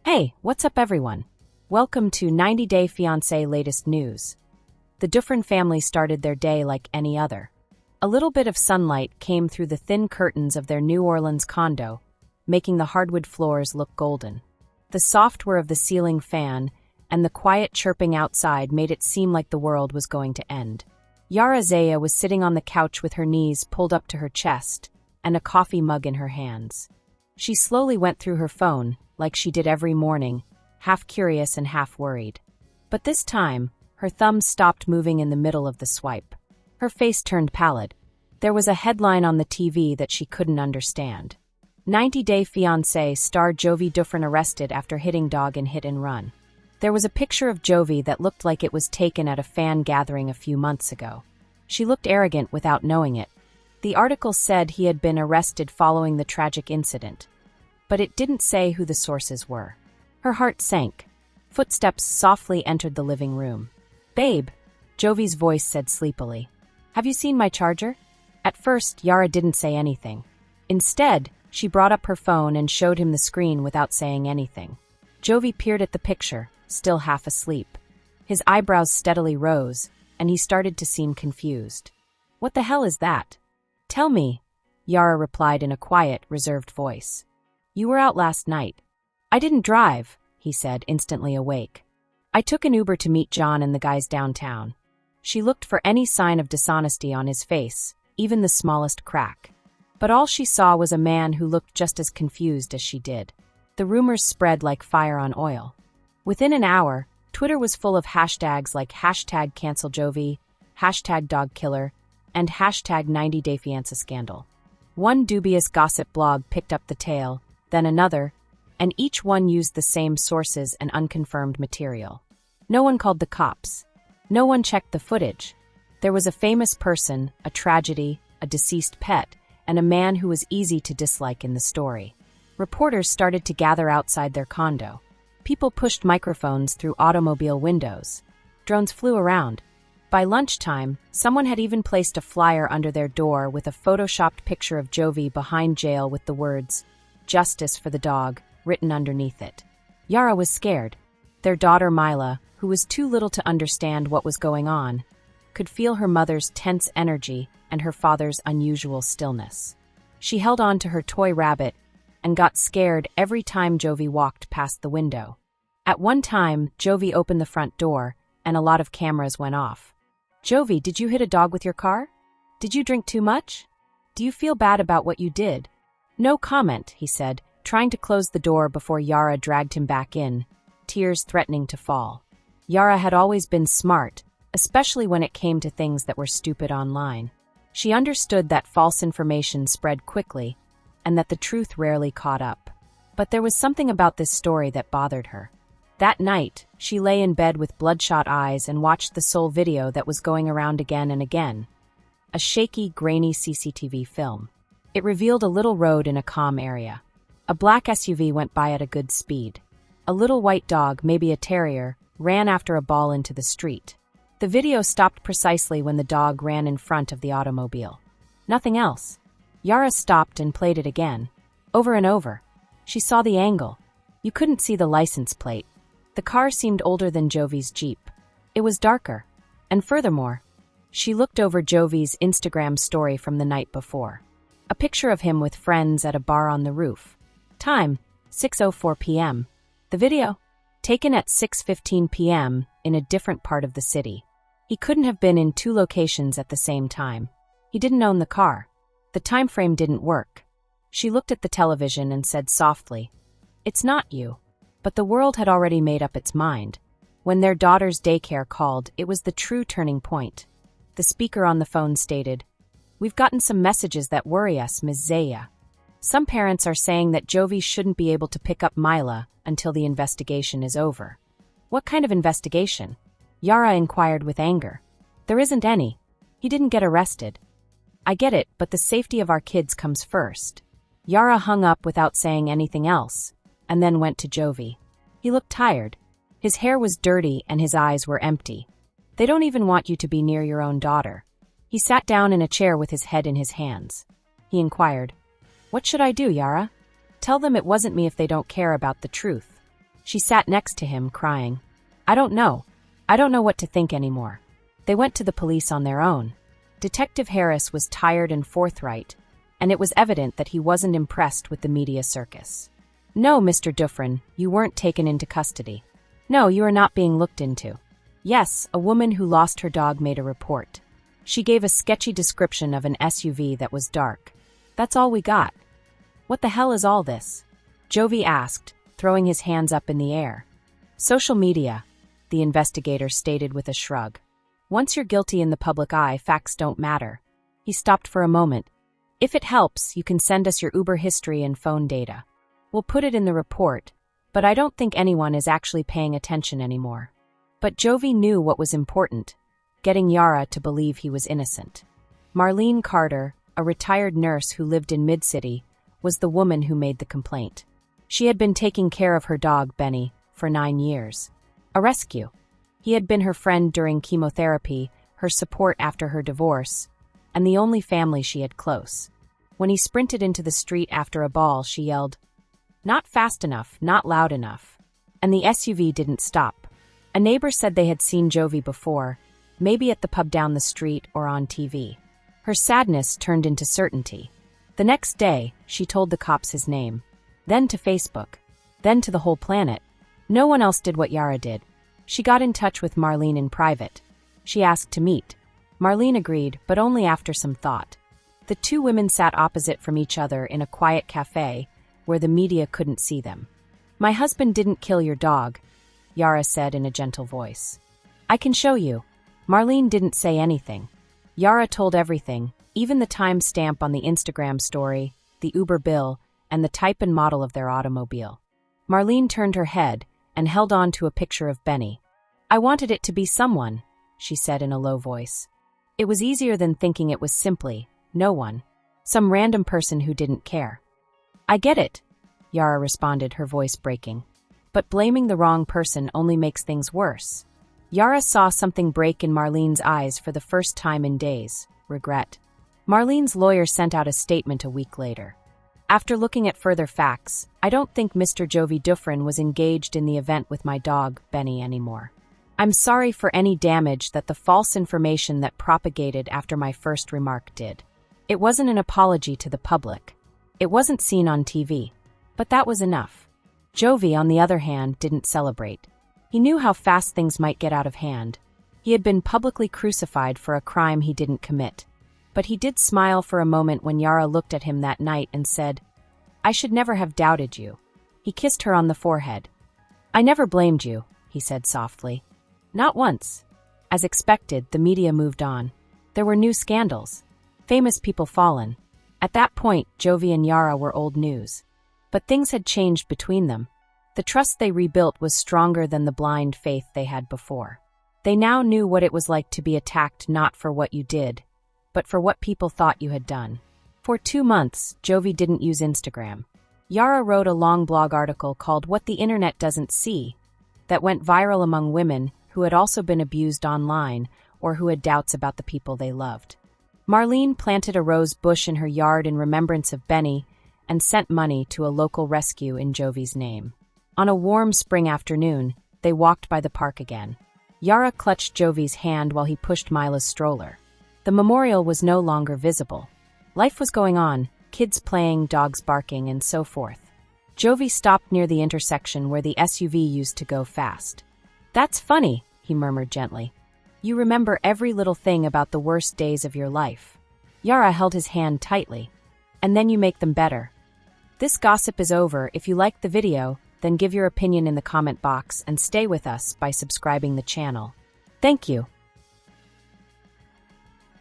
Hey, what's up everyone? Welcome to 90 Day Fiancé latest news. The Dufren family started their day like any other. A little bit of sunlight came through the thin curtains of their New Orleans condo, making the hardwood floors look golden. The soft whir of the ceiling fan and the quiet chirping outside made it seem like the world was going to end. Yara Zaya was sitting on the couch with her knees pulled up to her chest and a coffee mug in her hands. She slowly went through her phone, like she did every morning, half curious and half worried. But this time, her thumbs stopped moving in the middle of the swipe. Her face turned pallid. There was a headline on the TV that she couldn't understand. 90 Day Fiancé star Jovi Dufren arrested after hitting dog in hit and run. There was a picture of Jovi that looked like it was taken at a fan gathering a few months ago. She looked arrogant without knowing it. The article said he had been arrested following the tragic incident, but it didn't say who the sources were. Her heart sank. Footsteps softly entered the living room. "Babe," Jovi's voice said sleepily. "Have you seen my charger?" At first, Yara didn't say anything. Instead, she brought up her phone and showed him the screen without saying anything. Jovi peered at the picture, still half asleep. His eyebrows steadily rose, and he started to seem confused. "What the hell is that?" "Tell me," Yara replied in a quiet, reserved voice. "You were out last night." "I didn't drive," he said, instantly awake. "I took an Uber to meet John and the guys downtown." She looked for any sign of dishonesty on his face, even the smallest crack. But all she saw was a man who looked just as confused as she did. The rumors spread like fire on oil. Within an hour, Twitter was full of hashtags like #CancelJovi, #DogKiller, and #90DayFiancé scandal. One dubious gossip blog picked up the tale, then another, and each one used the same sources and unconfirmed material. No one called the cops. No one checked the footage. There was a famous person, a tragedy, a deceased pet, and a man who was easy to dislike in the story. Reporters started to gather outside their condo. People pushed microphones through automobile windows. Drones flew around. By lunchtime, someone had even placed a flyer under their door with a photoshopped picture of Jovi behind jail with the words, "Justice for the dog," written underneath it. Yara was scared. Their daughter Mila, who was too little to understand what was going on, could feel her mother's tense energy and her father's unusual stillness. She held on to her toy rabbit and got scared every time Jovi walked past the window. At one time, Jovi opened the front door, and a lot of cameras went off. "Jovi, did you hit a dog with your car? Did you drink too much? Do you feel bad about what you did?" "No comment," he said, trying to close the door before Yara dragged him back in, tears threatening to fall. Yara had always been smart, especially when it came to things that were stupid online. She understood that false information spread quickly, and that the truth rarely caught up. But there was something about this story that bothered her. That night, she lay in bed with bloodshot eyes and watched the sole video that was going around again and again. A shaky, grainy CCTV film. It revealed a little road in a calm area. A black SUV went by at a good speed. A little white dog, maybe a terrier, ran after a ball into the street. The video stopped precisely when the dog ran in front of the automobile. Nothing else. Yara stopped and played it again. Over and over. She saw the angle. You couldn't see the license plate. The car seemed older than Jovi's Jeep. It was darker. And furthermore, she looked over Jovi's Instagram story from the night before. A picture of him with friends at a bar on the roof. Time, 6:04 p.m. The video? Taken at 6:15 p.m. in a different part of the city. He couldn't have been in two locations at the same time. He didn't own the car. The time frame didn't work. She looked at the television and said softly, "It's not you." But the world had already made up its mind. When their daughter's daycare called, it was the true turning point. The speaker on the phone stated, "We've gotten some messages that worry us, Ms. Zaya. Some parents are saying that Jovi shouldn't be able to pick up Mila until the investigation is over." "What kind of investigation?" Yara inquired with anger. "There isn't any. He didn't get arrested." "I get it, but the safety of our kids comes first." Yara hung up without saying anything else, and then went to Jovi. He looked tired. His hair was dirty and his eyes were empty. "They don't even want you to be near your own daughter." He sat down in a chair with his head in his hands. He inquired, "What should I do, Yara?" "Tell them it wasn't me if they don't care about the truth." She sat next to him, crying. I don't know. I don't know what to think anymore. They went to the police on their own. Detective Harris was tired and forthright, and it was evident that he wasn't impressed with the media circus. No, Mr. Dufren, you weren't taken into custody. No, you are not being looked into. Yes, a woman who lost her dog made a report. She gave a sketchy description of an SUV that was dark. That's all we got. What the hell is all this? Jovi asked, throwing his hands up in the air. Social media, the investigator stated with a shrug. Once you're guilty in the public eye, facts don't matter. He stopped for a moment. If it helps, you can send us your Uber history and phone data. We'll put it in the report, but I don't think anyone is actually paying attention anymore. But Jovi knew what was important, getting Yara to believe he was innocent. Marlene Carter, a retired nurse who lived in Mid-City, was the woman who made the complaint. She had been taking care of her dog, Benny, for 9 years. A rescue. He had been her friend during chemotherapy, her support after her divorce, and the only family she had close. When he sprinted into the street after a ball, she yelled, "Not fast enough, not loud enough." And the SUV didn't stop. A neighbor said they had seen Jovi before, maybe at the pub down the street or on TV. Her sadness turned into certainty. The next day, she told the cops his name, then to Facebook, then to the whole planet. No one else did what Yara did. She got in touch with Marlene in private. She asked to meet. Marlene agreed, but only after some thought. The two women sat opposite from each other in a quiet cafe where the media couldn't see them. "My husband didn't kill your dog," Yara said in a gentle voice. "I can show you." Marlene didn't say anything. Yara told everything, even the time stamp on the Instagram story, the Uber bill, and the type and model of their automobile. Marlene turned her head and held on to a picture of Benny. "I wanted it to be someone," she said in a low voice. It was easier than thinking it was simply no one. Some random person who didn't care. "I get it," Yara responded, her voice breaking. "But blaming the wrong person only makes things worse." Yara saw something break in Marlene's eyes for the first time in days, regret. Marlene's lawyer sent out a statement a week later. "After looking at further facts, I don't think Mr. Jovi Dufren was engaged in the event with my dog, Benny, anymore. I'm sorry for any damage that the false information that propagated after my first remark did. It wasn't an apology to the public. It wasn't seen on TV. But that was enough." Jovi, on the other hand, didn't celebrate. He knew how fast things might get out of hand. He had been publicly crucified for a crime he didn't commit. But he did smile for a moment when Yara looked at him that night and said, "I should never have doubted you." He kissed her on the forehead. "I never blamed you," he said softly. "Not once." As expected, the media moved on. There were new scandals. Famous people fallen. At that point, Jovi and Yara were old news. But things had changed between them. The trust they rebuilt was stronger than the blind faith they had before. They now knew what it was like to be attacked not for what you did, but for what people thought you had done. For 2 months, Jovi didn't use Instagram. Yara wrote a long blog article called "What the Internet Doesn't See" that went viral among women who had also been abused online or who had doubts about the people they loved. Marlene planted a rose bush in her yard in remembrance of Benny and sent money to a local rescue in Jovi's name. On a warm spring afternoon, they walked by the park again. Yara clutched Jovi's hand while he pushed Mila's stroller. The memorial was no longer visible. Life was going on, kids playing, dogs barking, and so forth. Jovi stopped near the intersection where the SUV used to go fast. "That's funny," he murmured gently. "You remember every little thing about the worst days of your life." Yara held his hand tightly. "And then you make them better." This gossip is over. If you liked the video, then give your opinion in the comment box and stay with us by subscribing the channel. Thank you.